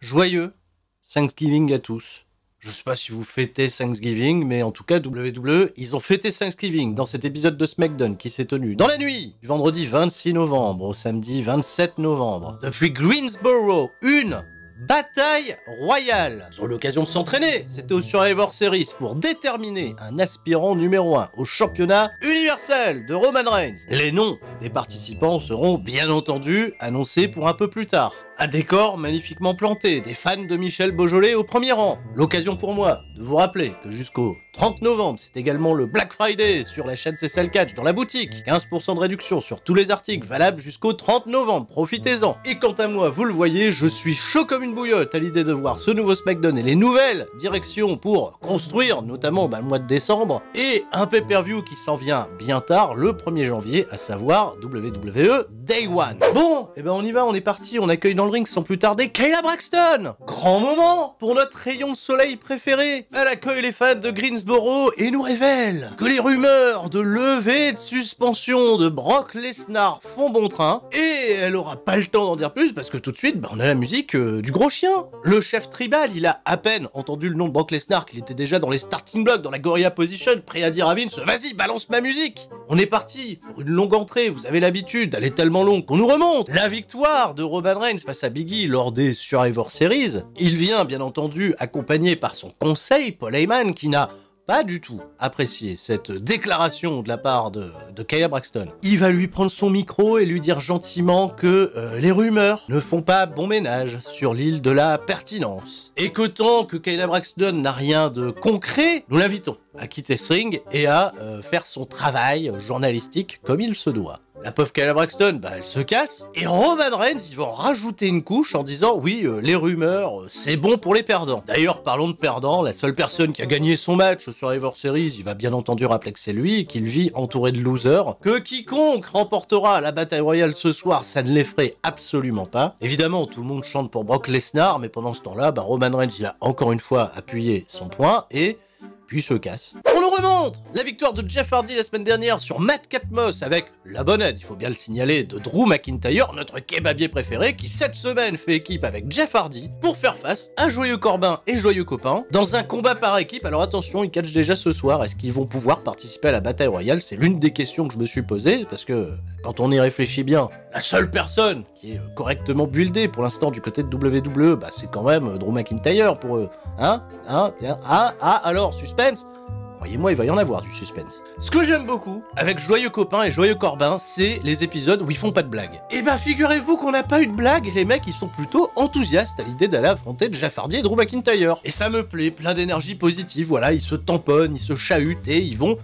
Joyeux Thanksgiving à tous. Je sais pas si vous fêtez Thanksgiving, mais en tout cas, WWE, ils ont fêté Thanksgiving dans cet épisode de SmackDown qui s'est tenu dans la nuit du vendredi 26 novembre au samedi 27 novembre. Depuis Greensboro, une bataille royale. Ils ont l'occasion de s'entraîner. C'était au Survivor Series pour déterminer un aspirant numéro 1 au championnat universel de Roman Reigns. Les noms des participants seront bien entendu annoncés pour un peu plus tard. Un décor magnifiquement planté, des fans de Michel Beaujolais au premier rang. L'occasion pour moi de vous rappeler que jusqu'au 30 novembre, c'est également le Black Friday sur la chaîne CCL Catch dans la boutique. 15% de réduction sur tous les articles, valable jusqu'au 30 novembre, profitez-en. Et quant à moi, vous le voyez, je suis chaud comme une bouillotte à l'idée de voir ce nouveau SmackDown et les nouvelles directions pour construire, notamment le mois de décembre, et un pay-per-view qui s'en vient bien tard, le 1er janvier, à savoir WWE Day One. Bon, et ben on y va, on est parti, on accueille dans le ring sans plus tarder Kayla Braxton. Grand moment pour notre rayon de soleil préféré. Elle accueille les fans de Greensboro et nous révèle que les rumeurs de levée de suspension de Brock Lesnar font bon train, et elle aura pas le temps d'en dire plus parce que tout de suite on a la musique du gros chien. Le chef tribal, il a à peine entendu le nom de Brock Lesnar qu'il était déjà dans les starting blocks, dans la Gorilla Position, prêt à dire à Vince vas-y balance ma musique. On est parti pour une longue entrée, vous avez l'habitude, elle est tellement longue qu'on nous remonte la victoire de Roman Reigns face à Biggie lors des Survivor Series. Il vient bien entendu accompagné par son conseil Paul Heyman qui n'a pas du tout apprécié cette déclaration de la part de Kayla Braxton. Il va lui prendre son micro et lui dire gentiment que les rumeurs ne font pas bon ménage sur l'île de la pertinence. Et que tant que Kayla Braxton n'a rien de concret, nous l'invitons à quitter ce ring et à faire son travail journalistique comme il se doit. La pauvre Kayla Braxton, elle se casse, et Roman Reigns, il va en rajouter une couche en disant oui, les rumeurs, c'est bon pour les perdants. D'ailleurs, parlons de perdants, la seule personne qui a gagné son match sur Survivor Series, il va bien entendu rappeler que c'est lui, et qu'il vit entouré de losers, que quiconque remportera la bataille royale ce soir, ça ne l'effraie absolument pas. Évidemment, tout le monde chante pour Brock Lesnar, mais pendant ce temps-là, Roman Reigns, il a encore une fois appuyé son point, et puis se casse. On nous remonte la victoire de Jeff Hardy la semaine dernière sur Matt Catmos avec la bonne aide, il faut bien le signaler, de Drew McIntyre, notre kebabier préféré, qui cette semaine fait équipe avec Jeff Hardy pour faire face à Joyeux Corbin et Joyeux Copain dans un combat par équipe. Alors attention, ils catchent déjà ce soir, est-ce qu'ils vont pouvoir participer à la bataille royale? C'est l'une des questions que je me suis posée, parce que quand on y réfléchit bien, la seule personne qui est correctement buildée pour l'instant du côté de WWE, c'est quand même Drew McIntyre pour eux. Alors, suspense. Croyez-moi, il va y en avoir du suspense. Ce que j'aime beaucoup avec Joyeux Copain et Joyeux Corbin, c'est les épisodes où ils font pas de blagues. Et figurez-vous qu'on n'a pas eu de blague, et les mecs, ils sont plutôt enthousiastes à l'idée d'aller affronter Jeff Hardy et Drew McIntyre. Et ça me plaît, plein d'énergie positive, voilà, ils se tamponnent, ils se chahutent, et ils vont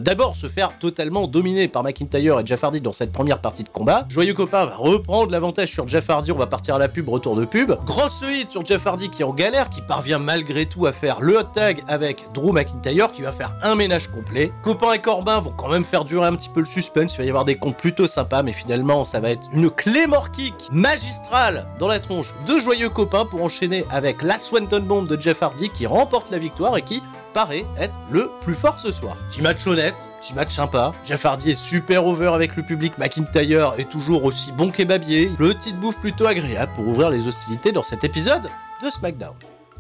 d'abord se faire totalement dominer par McIntyre et Jeff Hardy dans cette première partie de combat. Joyeux Copain va reprendre l'avantage sur Jeff Hardy, on va partir à la pub, retour de pub. Grosse hit sur Jeff Hardy qui est en galère, qui parvient malgré tout à faire le hot tag avec Drew McIntyre, qui va faire un ménage complet. Copain et Corbin vont quand même faire durer un petit peu le suspense, il va y avoir des comptes plutôt sympas, mais finalement ça va être une Claymore Kick magistrale dans la tronche de Joyeux Copain pour enchaîner avec la Swanton Bomb de Jeff Hardy qui remporte la victoire et qui paraît être le plus fort ce soir. Petit match honnête, petit match sympa. Jeff Hardy est super over avec le public, McIntyre est toujours aussi bon kebabier. Petite bouffe plutôt agréable pour ouvrir les hostilités dans cet épisode de SmackDown.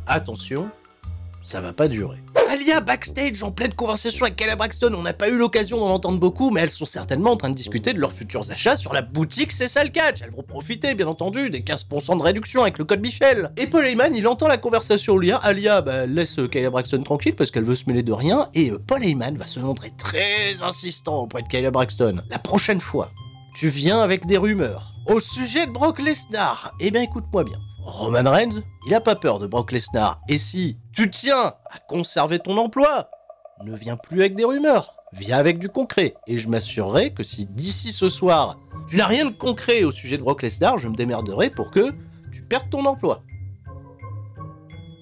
Attention, ça va pas durer. Alia backstage en pleine conversation avec Kayla Braxton, on n'a pas eu l'occasion d'en entendre beaucoup, mais elles sont certainement en train de discuter de leurs futurs achats sur la boutique CCL Catch. Elles vont profiter, bien entendu, des 15% de réduction avec le code Michel. Et Paul Heyman, il entend la conversation au lien. Alia laisse Kayla Braxton tranquille parce qu'elle veut se mêler de rien, et Paul Heyman va se montrer très insistant auprès de Kayla Braxton. La prochaine fois, tu viens avec des rumeurs au sujet de Brock Lesnar. Eh bien, écoute-moi bien. Roman Reigns, il a pas peur de Brock Lesnar. Et si tu tiens à conserver ton emploi, ne viens plus avec des rumeurs, viens avec du concret. Et je m'assurerai que si d'ici ce soir, tu n'as rien de concret au sujet de Brock Lesnar, je me démerderai pour que tu perdes ton emploi.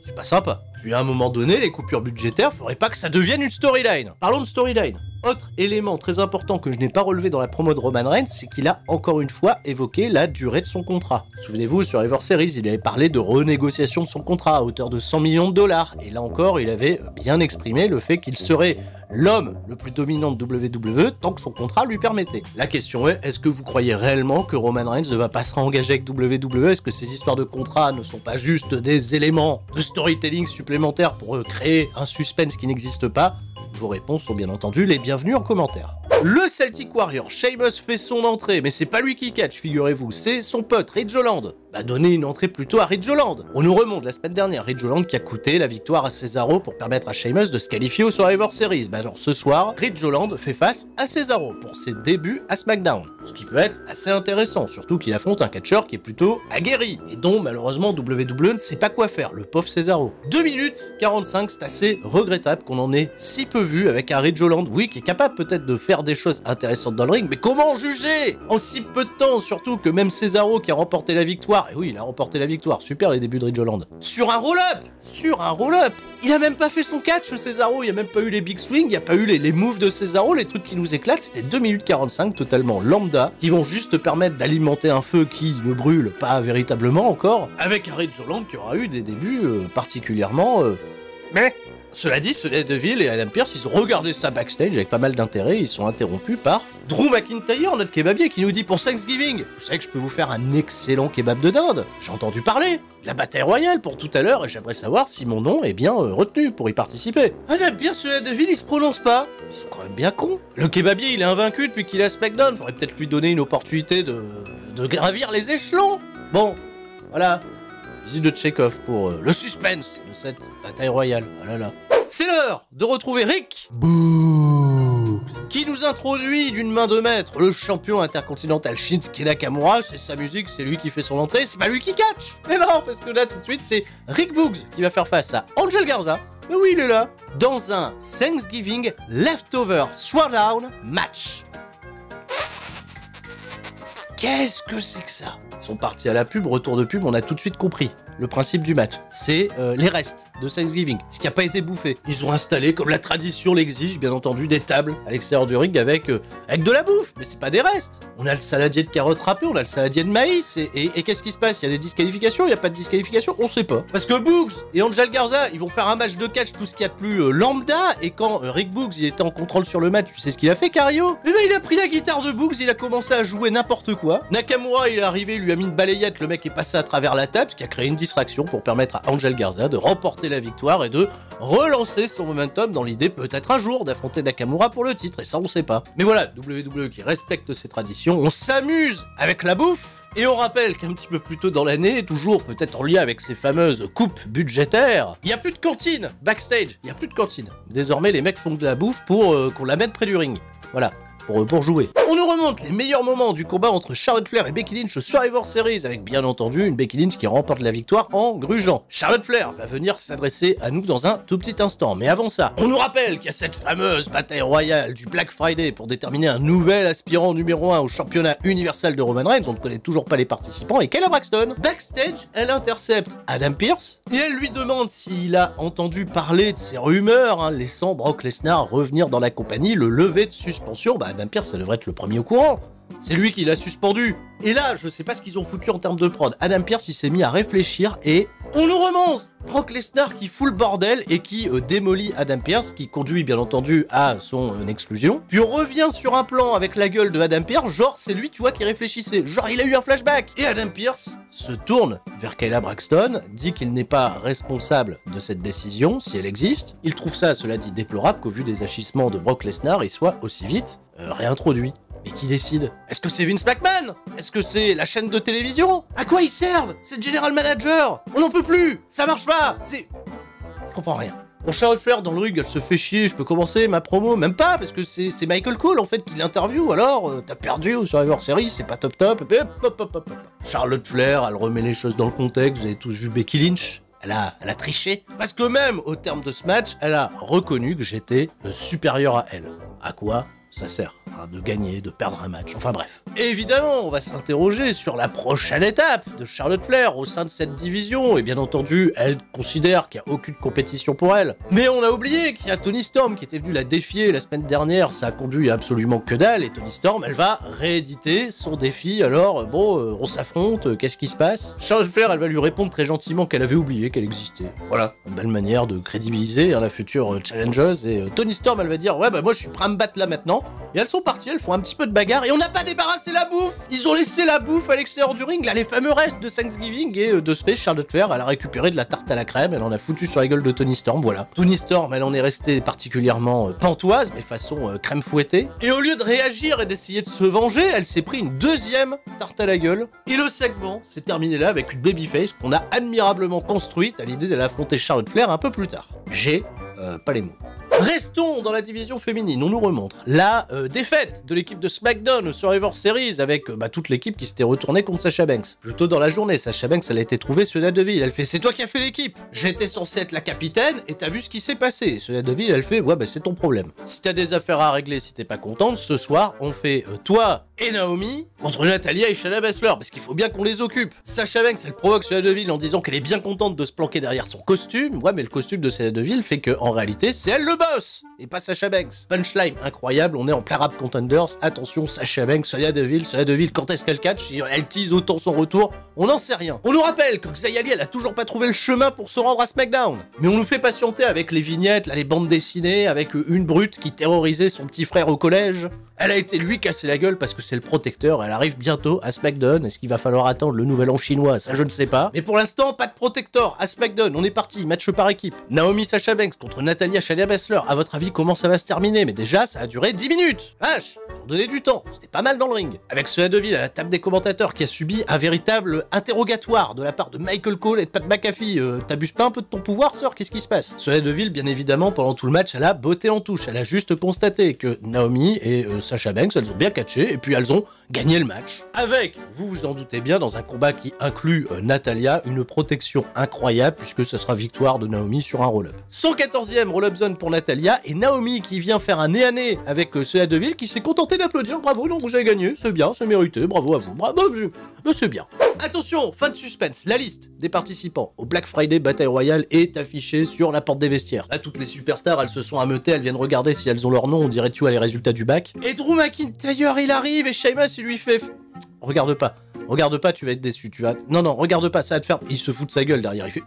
C'est pas sympa. Puis à un moment donné, les coupures budgétaires, faudrait pas que ça devienne une storyline. Parlons de storyline. Autre élément très important que je n'ai pas relevé dans la promo de Roman Reigns, c'est qu'il a encore une fois évoqué la durée de son contrat. Souvenez-vous, sur Survivor Series, il avait parlé de renégociation de son contrat à hauteur de 100 millions de dollars. Et là encore, il avait bien exprimé le fait qu'il serait l'homme le plus dominant de WWE tant que son contrat lui permettait. La question est que vous croyez réellement que Roman Reigns ne va pas se réengager avec WWE? Est-ce que ces histoires de contrat ne sont pas juste des éléments de storytelling supplémentaires pour créer un suspense qui n'existe pas? Vos réponses sont bien entendu les bienvenues en commentaire. Le Celtic Warrior, Sheamus fait son entrée, mais c'est pas lui qui catch, figurez-vous, c'est son pote Ridge Holland. A donné une entrée plutôt à Ridge Holland. On nous remonte la semaine dernière, Ridge Holland qui a coûté la victoire à Cesaro pour permettre à Sheamus de se qualifier au Survivor Series. Alors ce soir, Ridge Holland fait face à Cesaro pour ses débuts à SmackDown. Ce qui peut être assez intéressant, surtout qu'il affronte un catcheur qui est plutôt aguerri, et dont malheureusement WWE ne sait pas quoi faire, le pauvre Cesaro. 2 minutes 45, c'est assez regrettable qu'on en ait si peu vu avec un Ridge Holland, oui, qui est capable peut-être de faire des choses intéressantes dans le ring, mais comment juger en si peu de temps, surtout que même Cesaro qui a remporté la victoire, et oui, il a remporté la victoire, super les débuts de Ridge Holland, sur un roll-up, il a même pas fait son catch Cesaro, il y a même pas eu les big swings, il y a pas eu les moves de Cesaro, les trucs qui nous éclatent, c'était 2 minutes 45 totalement lambda, qui vont juste te permettre d'alimenter un feu qui ne brûle pas véritablement encore, avec un Ridge Holland qui aura eu des débuts particulièrement... Mais... Cela dit, Sonya Deville et Adam Pearce, ils ont regardé ça backstage avec pas mal d'intérêt, ils sont interrompus par Drew McIntyre, notre kebabier, qui nous dit pour Thanksgiving, vous savez que je peux vous faire un excellent kebab de dinde. J'ai entendu parler de la bataille royale pour tout à l'heure et j'aimerais savoir si mon nom est bien retenu pour y participer. Adam Pearce, Sonya Deville, ils se prononcent pas. Ils sont quand même bien cons. Le kebabier, il est invaincu depuis qu'il est à SmackDown, faudrait peut-être lui donner une opportunité de gravir les échelons. Bon, voilà. Visite de Tchekhov pour le suspense de cette bataille royale. Oh là là. C'est l'heure de retrouver Rick Boogs, qui nous introduit d'une main de maître le champion intercontinental Shinsuke Nakamura. C'est sa musique, c'est lui qui fait son entrée, c'est pas lui qui catch. Mais non, parce que là tout de suite c'est Rick Boogs qui va faire face à Angel Garza. Mais oui, il est là, dans un Thanksgiving Leftover Throwdown match. Qu'est-ce que c'est que ça? Ils sont partis à la pub, retour de pub, on a tout de suite compris. Le principe du match, c'est les restes de Thanksgiving, ce qui n'a pas été bouffé. Ils ont installé, comme la tradition l'exige, bien entendu, des tables à l'extérieur du ring avec de la bouffe, mais c'est pas des restes. On a le saladier de carottes râpées, on a le saladier de maïs, et qu'est-ce qui se passe? Il y a des disqualifications, il n'y a pas de disqualification? On sait pas. Parce que Boogs et Angel Garza, ils vont faire un match de catch, tout ce qu'il y a de plus lambda, et quand Rick Boogs, il était en contrôle sur le match, tu sais ce qu'il a fait, Cario? Eh ben, il a pris la guitare de Boogs, il a commencé à jouer n'importe quoi. Nakamura, il est arrivé, il lui a mis une balayette, le mec est passé à travers la table, ce qui a créé une distraction pour permettre à Angel Garza de remporter la victoire et de relancer son momentum dans l'idée peut-être un jour d'affronter Nakamura pour le titre, et ça on sait pas. Mais voilà, WWE qui respecte ses traditions, on s'amuse avec la bouffe, et on rappelle qu'un petit peu plus tôt dans l'année, toujours peut-être en lien avec ces fameuses coupes budgétaires, il n'y a plus de cantine backstage, il n'y a plus de cantine. Désormais les mecs font de la bouffe pour qu'on la mette près du ring. Voilà. Pour jouer. On nous remonte les meilleurs moments du combat entre Charlotte Flair et Becky Lynch au Survivor Series, avec bien entendu une Becky Lynch qui remporte la victoire en grugeant. Charlotte Flair va venir s'adresser à nous dans un tout petit instant, mais avant ça, on nous rappelle qu'il y a cette fameuse bataille royale du Black Friday pour déterminer un nouvel aspirant numéro 1 au championnat universel de Roman Reigns. On ne connaît toujours pas les participants, et Kayla Braxton, backstage, elle intercepte Adam Pearce, et elle lui demande s'il a entendu parler de ces rumeurs, laissant Brock Lesnar revenir dans la compagnie, le lever de suspension. Adam Pearce, ça devrait être le premier au courant. C'est lui qui l'a suspendu. Et là, je sais pas ce qu'ils ont foutu en termes de prod. Adam Pearce, il s'est mis à réfléchir et on nous remonte Brock Lesnar qui fout le bordel et qui démolit Adam Pearce, qui conduit bien entendu à son exclusion. Puis on revient sur un plan avec la gueule de Adam Pearce, genre c'est lui, tu vois, qui réfléchissait. Genre il a eu un flashback. Et Adam Pearce se tourne vers Kayla Braxton, dit qu'il n'est pas responsable de cette décision, si elle existe. Il trouve ça, cela dit, déplorable qu'au vu des agissements de Brock Lesnar, il soit aussi vite réintroduit. Et qui décide? Est-ce que c'est Vince McMahon? Est-ce que c'est la chaîne de télévision? À quoi ils servent? C'est le General Manager. On n'en peut plus. Ça marche pas. Je comprends rien. Mon Charlotte Flair dans le ring, elle se fait chier. Je peux commencer ma promo? Même pas, parce que c'est Michael Cole en fait qui l'interview. Alors, t'as perdu au Survivor Series, c'est pas top top. Et hop. Charlotte Flair, elle remet les choses dans le contexte. Vous avez tous vu Becky Lynch. Elle a triché. Parce que même au terme de ce match, elle a reconnu que j'étais supérieur à elle. À quoi ça sert? de gagner, de perdre un match, enfin bref. Et évidemment, on va s'interroger sur la prochaine étape de Charlotte Flair au sein de cette division, et bien entendu, elle considère qu'il n'y a aucune compétition pour elle. Mais on a oublié qu'il y a Toni Storm qui était venu la défier la semaine dernière, ça a conduit à absolument que dalle, et Toni Storm, elle va rééditer son défi, alors bon, on s'affronte, qu'est-ce qui se passe? Charlotte Flair, elle va lui répondre très gentiment qu'elle avait oublié qu'elle existait. Voilà, une belle manière de crédibiliser la future challengeuse, et Toni Storm, elle va dire, ouais bah moi je suis prêt à me battre là maintenant, et elles sont parties, elles font un petit peu de bagarre, et on n'a pas débarrassé la bouffe! Ils ont laissé la bouffe à l'extérieur du ring, là, les fameux restes de Thanksgiving, et de ce fait, Charlotte Flair, elle a récupéré de la tarte à la crème, elle en a foutu sur la gueule de Toni Storm, voilà. Toni Storm, elle en est restée particulièrement pantoise, mais façon crème fouettée, et au lieu de réagir et d'essayer de se venger, elle s'est pris une deuxième tarte à la gueule, et le segment s'est terminé là avec une babyface qu'on a admirablement construite à l'idée d'aller affronter Charlotte Flair un peu plus tard. J'ai pas les mots. Restons dans la division féminine, on nous remontre la défaite de l'équipe de SmackDown au Survivor Series avec toute l'équipe qui s'était retournée contre Sasha Banks. Plus tôt dans la journée, Sasha Banks, elle a été trouvée Sonya Deville, elle fait « C'est toi qui as fait l'équipe, j'étais censé être la capitaine et t'as vu ce qui s'est passé ?» Et Sonya Deville, elle fait « Ouais bah c'est ton problème. Si t'as des affaires à régler, si t'es pas contente, ce soir on fait toi et Naomi contre Natalya et Shayna Baszler parce qu'il faut bien qu'on les occupe. » Sasha Banks, elle provoque Sonya Deville en disant qu'elle est bien contente de se planquer derrière son costume. Ouais mais le costume de Sonya Deville fait que en réalité c'est elle le boss et pas Sasha Banks. Punchline incroyable, on est en plein rap contenders. Attention, Sasha Banks, Sonya Deville, quand est-ce qu'elle catch? Elle tease autant son retour, on n'en sait rien. On nous rappelle que Xia Li, elle a toujours pas trouvé le chemin pour se rendre à SmackDown. Mais on nous fait patienter avec les vignettes, là, les bandes dessinées, avec une brute qui terrorisait son petit frère au collège. Elle a été lui casser la gueule parce que c'est le protecteur, elle arrive bientôt à SmackDown. Est-ce qu'il va falloir attendre le nouvel an chinois? Ça je ne sais pas. Mais pour l'instant, pas de protecteur à SmackDown, on est parti, match par équipe. Naomi Sasha Banks contre Natalya Shayna Baszler, à votre avis comment ça va se terminer? Mais déjà, ça a duré 10 minutes. Vache, pour donner du temps, c'était pas mal dans le ring. Avec Sonya Deville à la table des commentateurs qui a subi un véritable interrogatoire de la part de Michael Cole et de Pat McAfee. T'abuses pas un peu de ton pouvoir, sœur? Qu'est-ce qui se passe? Sonya Deville, bien évidemment, pendant tout le match, elle a botté en touche. Elle a juste constaté que Naomi et Sasha Banks, elles ont bien catché et puis elles ont gagné le match. Avec, vous vous en doutez bien, dans un combat qui inclut Natalya, une protection incroyable puisque ce sera victoire de Naomi sur un roll-up. 114e roll-up zone pour Natalya et Naomi qui vient faire un nez à nez avec Sonya Deville qui s'est contenté d'applaudir. Bravo, donc vous avez gagné, c'est bien, c'est mérité, bravo à vous, bravo, c'est bien. Attention, fin de suspense, la liste des participants au Black Friday Battle Royale est affichée sur la porte des vestiaires. Là, toutes les superstars, elles se sont ameutées, elles viennent regarder si elles ont leur nom, on dirait tu as les résultats du bac. Et Drew McIntyre, il arrive et Sheamus, il lui fait... Regarde pas, tu vas être déçu, tu vas... Non, regarde pas, ça va te faire... Il se fout de sa gueule derrière, il fait...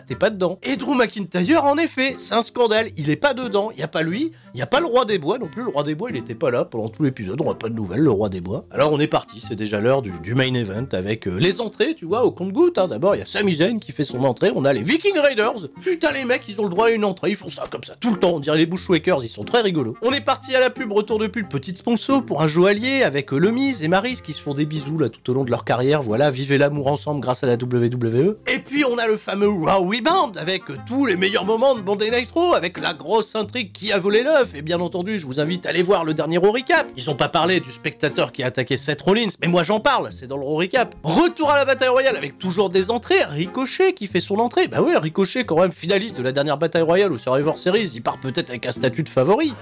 T'es pas dedans. Et Drew McIntyre, en effet, c'est un scandale, il est pas dedans, y a pas lui, y a pas le Roi des Bois non plus, le Roi des Bois, il était pas là pendant tout l'épisode, on a pas de nouvelles, le Roi des Bois. Alors on est parti, c'est déjà l'heure du main event avec les entrées, tu vois, au compte-gouttes, hein. D'abord, il y a Sami Zayn qui fait son entrée, on a les Viking Raiders. Putain, les mecs, ils ont le droit à une entrée, ils font ça comme ça tout le temps, on dirait les Bushwhackers, ils sont très rigolos. On est parti à la pub, retour de pub, petite sponsor pour un joaillier avec le Miz et Maryse qui se font des bisous là tout au long de leur carrière, voilà, vivez l'amour ensemble grâce à la WWE. Et puis on a le fameux Raw Rebound avec tous les meilleurs moments de Monday Night Raw, avec la grosse intrigue qui a volé l'œuf, et bien entendu je vous invite à aller voir le dernier Raw Recap. Ils ont pas parlé du spectateur qui a attaqué Seth Rollins, mais moi j'en parle, c'est dans le Raw Recap. Retour à la bataille royale avec toujours des entrées, Ricochet qui fait son entrée, bah ouais, Ricochet quand même finaliste de la dernière bataille royale au Survivor Series, il part peut-être avec un statut de favori.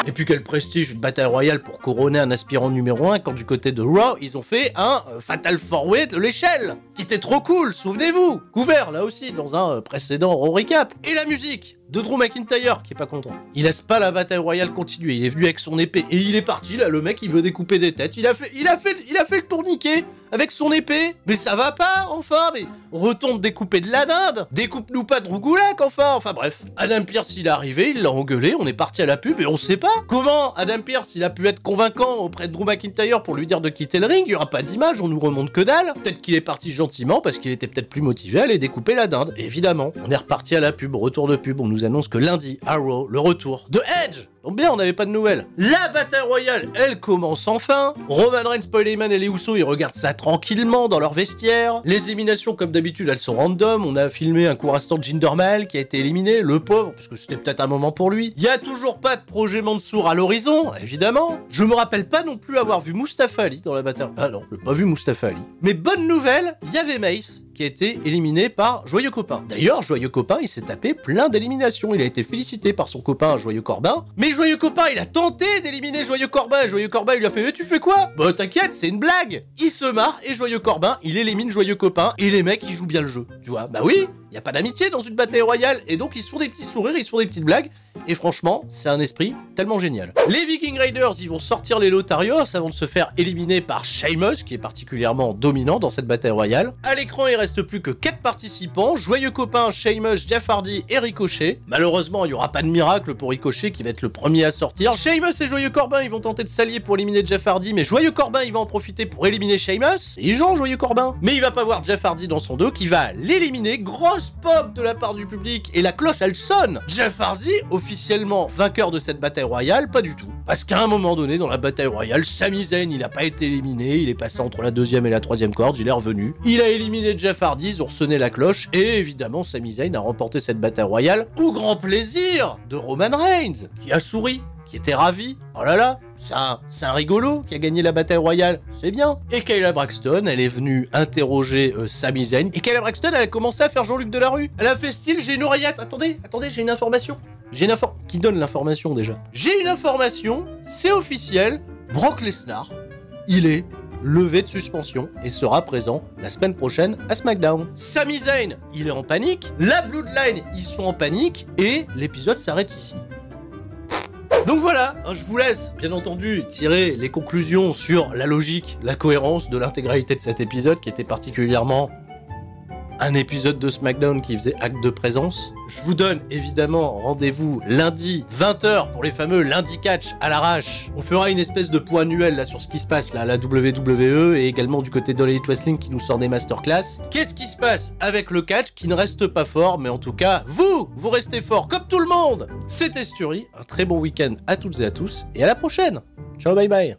Et puis quel prestige une bataille royale pour couronner un aspirant numéro 1 quand du côté de Raw, ils ont fait un Fatal 4-Way de l'échelle, qui était trop cool, souvenez-vous, couvert là aussi dans un précédent Raw Recap. Et la musique de Drew McIntyre qui est pas content. Il laisse pas la bataille royale continuer, il est venu avec son épée et il est parti là, le mec il veut découper des têtes, il a fait le tourniquet avec son épée, mais ça va pas, enfin, mais retourne découper de la dinde, découpe-nous pas Drew Gulak, enfin bref. Adam Pearce il est arrivé, il l'a engueulé, on est parti à la pub et on sait pas comment Adam Pearce il a pu être convaincant auprès de Drew McIntyre pour lui dire de quitter le ring, il y aura pas d'image, on nous remonte que dalle. Peut-être qu'il est parti gentiment parce qu'il était peut-être plus motivé à aller découper la dinde, évidemment. On est reparti à la pub, retour de pub, on nous annonce que lundi, à Raw, le retour de Edge. Donc bien, on n'avait pas de nouvelles. La bataille royale, elle commence enfin. Roman Reigns, Paul Heyman et les Usos, ils regardent ça tranquillement dans leur vestiaire. Les éliminations, comme d'habitude, elles sont random. On a filmé un court instant de Jinder Mahal qui a été éliminé, le pauvre, parce que c'était peut-être un moment pour lui. Il y a toujours pas de projet Mansour à l'horizon, évidemment. Je me rappelle pas non plus avoir vu Mustafa Ali dans la bataille. Ah non, j'ai pas vu Mustafa Ali. Mais bonne nouvelle, il y avait Mace qui a été éliminé par Joyeux Copain. D'ailleurs, Joyeux Copain, il s'est tapé plein d'éliminations. Il a été félicité par son copain Joyeux Corbin. Mais Et Joyeux Copain, il a tenté d'éliminer Joyeux Corbin. Joyeux Corbin, il lui a fait, tu fais quoi? Bah t'inquiète, c'est une blague. Il se marre et Joyeux Corbin, il élimine Joyeux Copain. Et les mecs, ils jouent bien le jeu. Tu vois, bah oui, y a pas d'amitié dans une bataille royale. Et donc, ils se font des petits sourires, ils se font des petites blagues. Et franchement, c'est un esprit tellement génial. Les Viking Raiders, ils vont sortir les Lotharios avant de se faire éliminer par Sheamus, qui est particulièrement dominant dans cette bataille royale. À l'écran, il reste plus que 4 participants, Joyeux Copain, Sheamus, Jeff Hardy et Ricochet. Malheureusement, il n'y aura pas de miracle pour Ricochet qui va être le premier à sortir. Sheamus et Joyeux Corbin, ils vont tenter de s'allier pour éliminer Jeff Hardy, mais Joyeux Corbin, il va en profiter pour éliminer Sheamus. Et Jean, Joyeux Corbin. Mais il va pas voir Jeff Hardy dans son dos qui va l'éliminer. Grosse pop de la part du public et la cloche, elle sonne. Jeff Hardy, officiellement vainqueur de cette bataille royale, pas du tout. Parce qu'à un moment donné, dans la bataille royale, Sami Zayn, il a pas été éliminé, il est passé entre la 2e et la 3e corde, il est revenu. Il a éliminé Jeff Hardy, ils ont sonné la cloche, et évidemment, Sami Zayn a remporté cette bataille royale au grand plaisir de Roman Reigns, qui a souri, qui était ravi. Oh là là, c'est un rigolo qui a gagné la bataille royale, c'est bien. Et Kayla Braxton, elle est venue interroger Sami Zayn, et Kayla Braxton, elle a commencé à faire Jean-Luc Delarue. Elle a fait style, j'ai une oreillette, attendez, j'ai une information. Qui donne l'information déjà? J'ai une information, c'est officiel, Brock Lesnar, il est levé de suspension et sera présent la semaine prochaine à SmackDown. Sami Zayn, il est en panique, la Bloodline, ils sont en panique, et l'épisode s'arrête ici. Donc voilà, je vous laisse, bien entendu, tirer les conclusions sur la logique, la cohérence de l'intégralité de cet épisode, qui était particulièrement un épisode de SmackDown qui faisait acte de présence. Je vous donne évidemment rendez-vous lundi 20h pour les fameux lundi catch à l'arrache. On fera une espèce de point annuel là sur ce qui se passe là à la WWE et également du côté de l'Elite Wrestling qui nous sort des masterclass. Qu'est-ce qui se passe avec le catch qui ne reste pas fort, mais en tout cas vous restez fort comme tout le monde. C'était Sturi, un très bon week-end à toutes et à tous et à la prochaine. Ciao, bye bye.